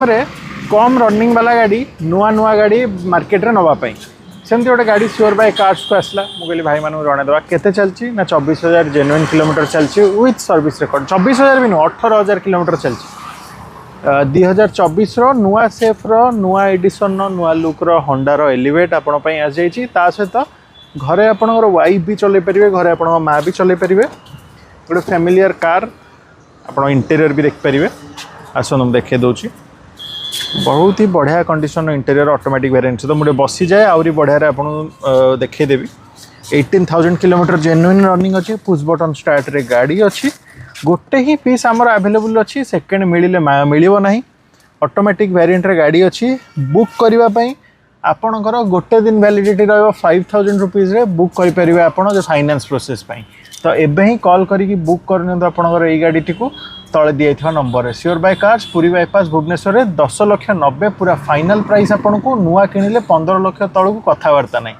रे come running वाला गाड़ी नुआ नुआ गाड़ी मार्केट रे नवापाई सेमती गोटे गाड़ी श्योर बाय कार्स को आसला मुझे भाई मानू जनईदेवा केते चलची ना 24,000 जेन्युइन किलोमीटर चलची विथ सर्विस रेकॉर्ड 24,000 भी नुह 18,000 किलोमीटर चलची 2024 नुआ सेफ नुआ एडिशन नुआ लुक होंडार एलिवेट आपण आज जाइए सहित घरे आपणकर वाइफ भी चलै पारे घरे आप माँ भी चलै पारे गोटे फैमिलियर कार आप इंटेरियर भी देखिपारे आसन देखे दूसरी बहुत ही बढ़िया कंडीशन इंटेरियर ऑटोमेटिक वेरिएंट तो मुझे बसी जाए आहरी बढ़िया आपको देखदेवी 18,000 किलोमीटर जेन्युइन रनिंग अच्छी पुश बटन स्टार्ट रे गाड़ी अच्छी गोटे ही पीस आमर अवेलेबल अच्छी सेकेंड मिले मिलना ऑटोमेटिक वेरिएंट रे गाड़ी अच्छी बुक करने आपणकर गोटे दिन वैलिडिटी ₹5,000 रे बुक करें आप फाइनेंस प्रोसेस तो एबे ही कॉल करी बुक करनी आपणकर ये गाड़ी को तले दिया नंबर है sure buy cars Puri bypass Bhubaneswar 10,90,000 पूरा फाइनल प्राइस आपन को नुआ किणिले 15 लाख तलू कथबार्ता नहीं।